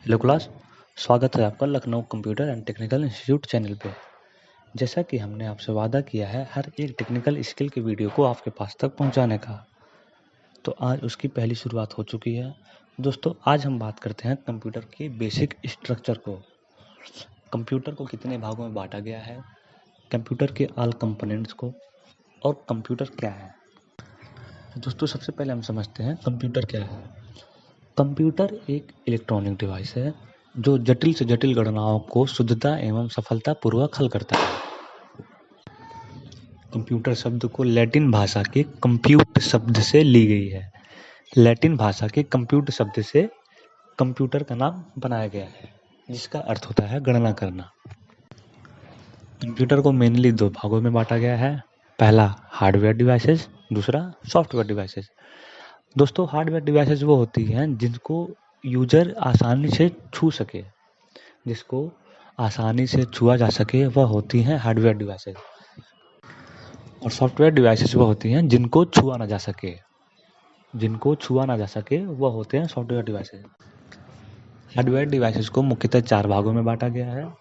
Hello class. स्वागत है आपका Lucknow computer and technical institute channel पे। जैसा कि हमने आपसे वादा किया है हर एक टेक्निकल स्किल की वीडियो को आपके पास तक पहुंचाने का, तो आज उसकी पहली शुरुआत हो चुकी है। दोस्तों, आज हम बात करते हैं कंप्यूटर के बेसिक स्ट्रक्चर को। कंप्यूटर को कितने भागों में बांटा गया है, कंप्यूटर के ऑल कंपोनेंट्स को, और कंप्यूटर क्या है। दोस्तों, सबसे पहले हम समझते हैं कंप्यूटर क्या है। कंप्यूटर एक इलेक्ट्रॉनिक डिवाइस है जो जटिल से जटिल गणनाओं को शुद्धता एवं सफलतापूर्वक हल करता है। कंप्यूटर शब्द को लैटिन भाषा के कंप्यूट शब्द से ली गई है। लैटिन भाषा के कंप्यूट शब्द से कंप्यूटर का नाम बनाया गया है, जिसका अर्थ होता है गणना करना। कंप्यूटर को मेनली दो भागों में बांटा गया है। पहला हार्डवेयर डिवाइसेस, दूसरा सॉफ्टवेयर डिवाइसेस। दोस्तों, हार्डवेयर डिवाइसेस वो होती हैं जिनको यूजर आसानी से छू सके, जिसको आसानी से छुआ जा सके, वह होती हैं हार्डवेयर डिवाइसेस। और सॉफ्टवेयर डिवाइसेस वो होती हैं जिनको छुआ ना जा सके, वह होते हैं सॉफ्टवेयर डिवाइसेस। हार्डवेयर डिवाइसेस को मुख्यतः चार भागों में बांटा गया है: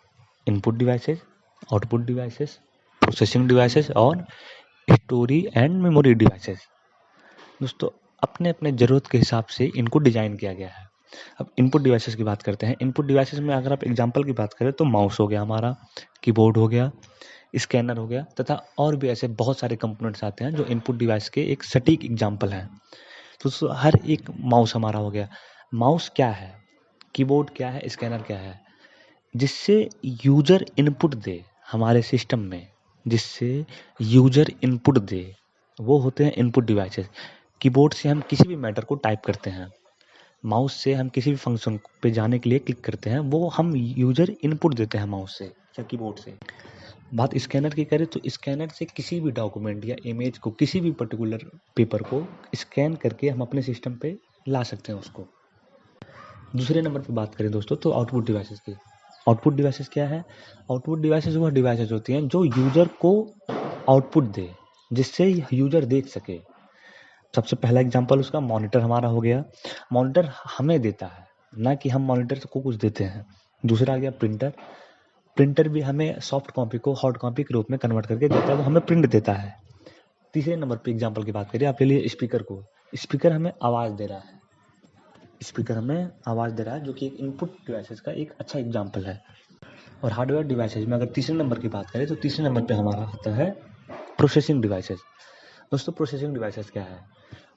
input devices, output devices, processing devices और स्टोरी एंड मेमोरी डिवाइसेस। दोस्तों, अपने अपने ज़रूरत के हिसाब से इनको डिज़ाइन किया गया है। अब इनपुट डिवाइसेस की बात करते हैं। इनपुट डिवाइसेस में अगर आप एग्जांपल की बात करें तो माउस हो गया हमारा, कीबोर्ड हो गया, स्कैनर हो गया, तथा और भी ऐसे बहुत सारे कंपोनेंट्स आते हैं जो इनपुट डिवाइस के एक सटीक एग्जांपल हैं। तो हर एक माउस हमारा हो गया। माउस क्या है, कीबोर्ड क्या है, स्कैनर क्या है, जिससे यूजर इनपुट दे हमारे सिस्टम में, वो होते हैं इनपुट डिवाइसेस। कीबोर्ड से हम किसी भी मैटर को टाइप करते हैं, माउस से हम किसी भी फंक्शन पे जाने के लिए क्लिक करते हैं, वो हम यूजर इनपुट देते हैं माउस से या कीबोर्ड से। बात स्कैनर की करें तो स्कैनर से किसी भी डॉक्यूमेंट या इमेज को, किसी भी पर्टिकुलर पेपर को स्कैन करके हम अपने सिस्टम पे ला सकते हैं उसको। दूसरे नंबर पे बात करें दोस्तों तो आउटपुट डिवाइसेस की। आउटपुट डिवाइसेस क्या है? आउटपुट डिवाइसेस वह डिवाइसेस होती हैं जो यूजर को आउटपुट दे, जिससे यूजर देख सके। सबसे पहला एग्जांपल उसका मॉनिटर हमारा हो गया। मॉनिटर हमें देता है, ना कि हम मॉनिटर को कुछ देते हैं। दूसरा आ गया प्रिंटर। प्रिंटर भी हमें सॉफ्ट कॉपी को हार्ड कॉपी के रूप में कन्वर्ट करके देता है, वो हमें प्रिंट देता है। तीसरे नंबर पे एग्जांपल की बात करें आप ले लिए स्पीकर को। स्पीकर हमें आवाज़ दे रहा है, जो कि एक इनपुट डिवाइसेस का एक अच्छा एग्जांपल है। और हार्डवेयर डिवाइसेस में अगर तीसरे नंबर की बात करें तो तीसरे नंबर पे हमारा आता है प्रोसेसिंग डिवाइसेस। दोस्तों, प्रोसेसिंग डिवाइसेस क्या है?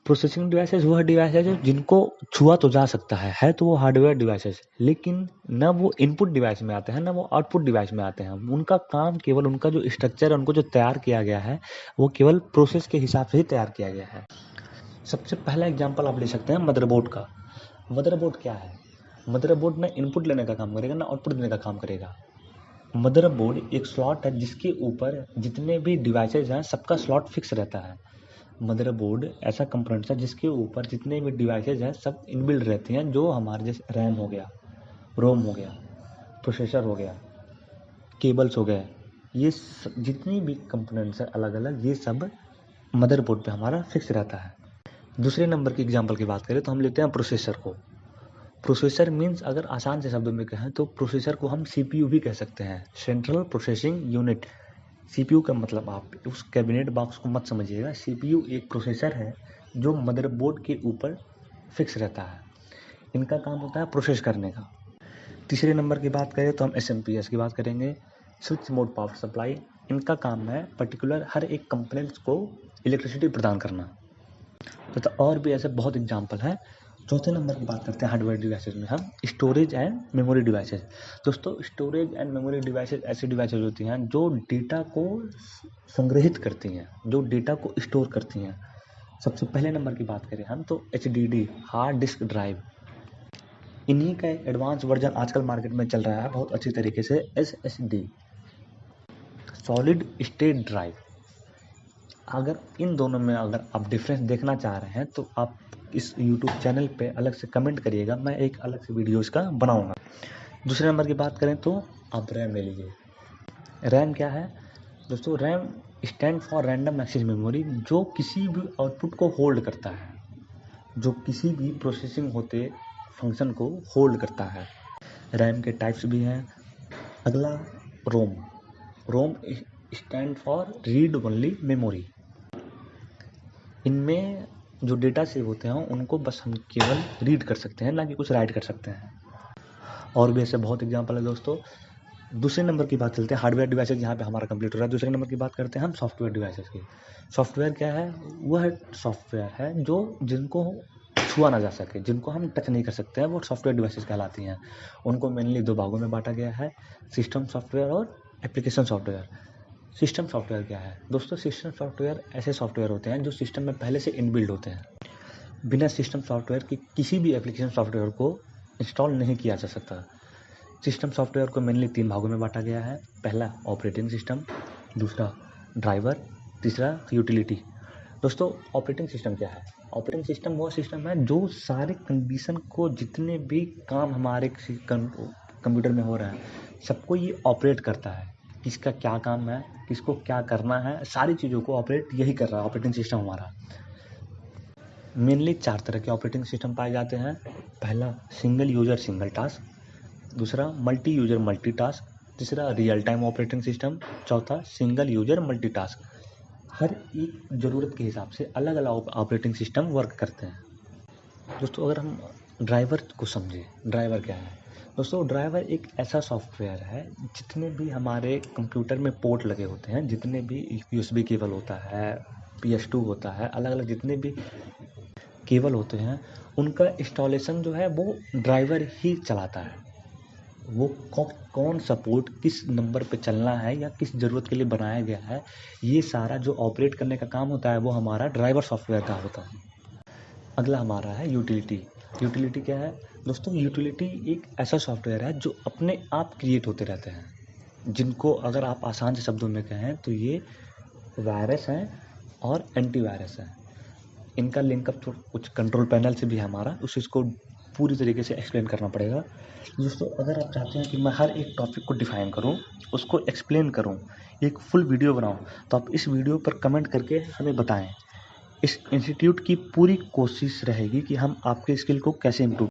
प्रोसेसिंग डिवाइसेस वह डिवाइस है जिनको छुआ तो जा सकता है तो वो हार्डवेयर डिवाइसेस, लेकिन न वो इनपुट डिवाइस में आते हैं न वो आउटपुट डिवाइस में आते हैं। उनका काम केवल, उनका जो स्ट्रक्चर है, उनको जो तैयार किया गया है, वो केवल प्रोसेस के हिसाब से ही तैयार किया गया है। सबसे पहला एग्जांपल आप ले सकते हैं मदरबोर्ड का। मदरबोर्ड क्या है? मदरबोर्ड न इनपुट लेने का काम करेगा, न आउटपुट देने का काम करेगा। मदरबोर्ड एक स्लॉट है जिसके ऊपर जितने भी डिवाइसेज हैं सबका स्लॉट फिक्स रहता है। मदरबोर्ड ऐसा कंपोनेंट है जिसके ऊपर जितने भी डिवाइसेज हैं सब इनबिल्ट रहती हैं, जो हमारे जैसे रैम हो गया, रोम हो गया, प्रोसेसर हो गया, केबल्स हो गए, ये जितनी भी कंपोनेंट्स हैं अलग अलग, ये सब मदरबोर्ड पे हमारा फिक्स रहता है। दूसरे नंबर की एग्जांपल की बात करें तो हम लेते हैं प्रोसेसर को। प्रोसेसर मीन्स, अगर आसान से शब्दों में कहें तो प्रोसेसर को हम सीपीयू भी कह सकते हैं, सेंट्रल प्रोसेसिंग यूनिट। सीपीयू का मतलब आप उस कैबिनेट बॉक्स को मत समझिएगा। सीपीयू एक प्रोसेसर है जो मदरबोर्ड के ऊपर फिक्स रहता है। इनका काम होता है प्रोसेस करने का। तीसरे नंबर की बात करें तो हम एसएमपीएस की बात करेंगे, स्विच मोड पावर सप्लाई। इनका काम है पर्टिकुलर हर एक कंपोनेंट्स को इलेक्ट्रिसिटी प्रदान करना। तो और भी ऐसे बहुत एग्जाम्पल हैं। चौथे नंबर की बात करते हैं हार्डवेयर डिवाइसेस में हम स्टोरेज एंड मेमोरी डिवाइसेस। दोस्तों, स्टोरेज एंड मेमोरी डिवाइसेस ऐसी डिवाइसेस होती हैं जो डेटा को संग्रहित करती हैं, जो डेटा को स्टोर करती हैं। सबसे पहले नंबर की बात करें हम तो HDD, हार्ड डिस्क ड्राइव। इन्हीं का एक एडवांस वर्जन आजकल मार्केट में चल रहा है बहुत अच्छी तरीके से, SSD, सॉलिड स्टेट ड्राइव। अगर इन दोनों में अगर आप डिफरेंस देखना चाह रहे हैं तो आप इस YouTube चैनल पे अलग से कमेंट करिएगा, मैं एक अलग से वीडियो इसका बनाऊंगा। दूसरे नंबर की बात करें तो आप रैम ले लीजिए। रैम क्या है? दोस्तों, RAM stand for random access memory, जो किसी भी आउटपुट को होल्ड करता है, जो किसी भी प्रोसेसिंग होते फंक्शन को होल्ड करता है। रैम के टाइप्स भी हैं। अगला ROM. ROM stand for read only memory. इनमें जो डेटा सेव होते हैं उनको बस हम केवल रीड कर सकते हैं, ना कि कुछ राइट कर सकते हैं। और भी ऐसे बहुत एग्जाम्पल है दोस्तों। दूसरे नंबर की बात चलते हैं हार्डवेयर डिवाइसेज, यहाँ पे हमारा कंप्लीट हो रहा है। दूसरे नंबर की बात करते हैं हम सॉफ्टवेयर डिवाइसेज की। सॉफ्टवेयर क्या है? वह सॉफ्टवेयर है जो जिनको छुआ ना जा सके, जिनको हम टच नहीं कर सकते हैं, वो सॉफ्टवेयर डिवाइसेज कहलाती हैं। उनको मेनली दो भागों में बांटा गया है, सिस्टम सॉफ्टवेयर और एप्लीकेशन सॉफ्टवेयर। सिस्टम सॉफ्टवेयर क्या है दोस्तों? सिस्टम सॉफ्टवेयर ऐसे सॉफ्टवेयर होते हैं जो सिस्टम में पहले से इनबिल्ड होते हैं। बिना सिस्टम सॉफ्टवेयर की किसी भी एप्लीकेशन सॉफ्टवेयर को इंस्टॉल नहीं किया जा सकता। सिस्टम सॉफ्टवेयर को मेनली 3 भागों में बांटा गया है। पहला ऑपरेटिंग सिस्टम, दूसरा ड्राइवर, तीसरा यूटिलिटी। दोस्तों ऑपरेटिंग सिस्टम क्या है? ऑपरेटिंग सिस्टम वो सिस्टम है जो सारे कंडीशन को, जितने भी काम हमारे कंप्यूटर में हो रहा है, सबको ये ऑपरेट करता है। किसका क्या काम है, किसको क्या करना है, सारी चीज़ों को ऑपरेट यही कर रहा है ऑपरेटिंग सिस्टम हमारा। मेनली 4 तरह के ऑपरेटिंग सिस्टम पाए जाते हैं। पहला सिंगल यूजर सिंगल टास्क, दूसरा मल्टी यूजर मल्टी टास्क, तीसरा रियल टाइम ऑपरेटिंग सिस्टम, चौथा सिंगल यूजर मल्टी टास्क। हर एक ज़रूरत के हिसाब से अलग अलग ऑपरेटिंग सिस्टम वर्क करते हैं। दोस्तों अगर हम ड्राइवर को समझें, ड्राइवर क्या है? दोस्तों ड्राइवर एक ऐसा सॉफ्टवेयर है, जितने भी हमारे कंप्यूटर में पोर्ट लगे होते हैं, जितने भी यूएसबी केबल होता है, PS2 होता है, अलग अलग जितने भी केबल होते हैं, उनका इंस्टॉलेशन जो है वो ड्राइवर ही चलाता है। वो कौन सा पोर्ट किस नंबर पे चलना है या किस ज़रूरत के लिए बनाया गया है, ये सारा जो ऑपरेट करने का काम होता है वो हमारा ड्राइवर सॉफ्टवेयर का होता है। अगला हमारा है यूटिलिटी। यूटिलिटी क्या है दोस्तों? यूटिलिटी एक ऐसा सॉफ्टवेयर है जो अपने आप क्रिएट होते रहते हैं, जिनको अगर आप आसान से शब्दों में कहें तो ये वायरस हैं और एंटीवायरस हैं। इनका लिंकअप तो कुछ कंट्रोल पैनल से भी है हमारा, उस चीज़ को पूरी तरीके से एक्सप्लेन करना पड़ेगा। दोस्तों अगर आप चाहते हैं कि मैं हर एक टॉपिक को डिफ़ाइन करूं, उसको एक्सप्लेन करूं, एक फुल वीडियो बनाऊं, तो आप इस वीडियो पर कमेंट करके हमें बताएं। इस इंस्टीट्यूट की पूरी कोशिश रहेगी कि हम आपके स्किल को कैसे इम्प्रूव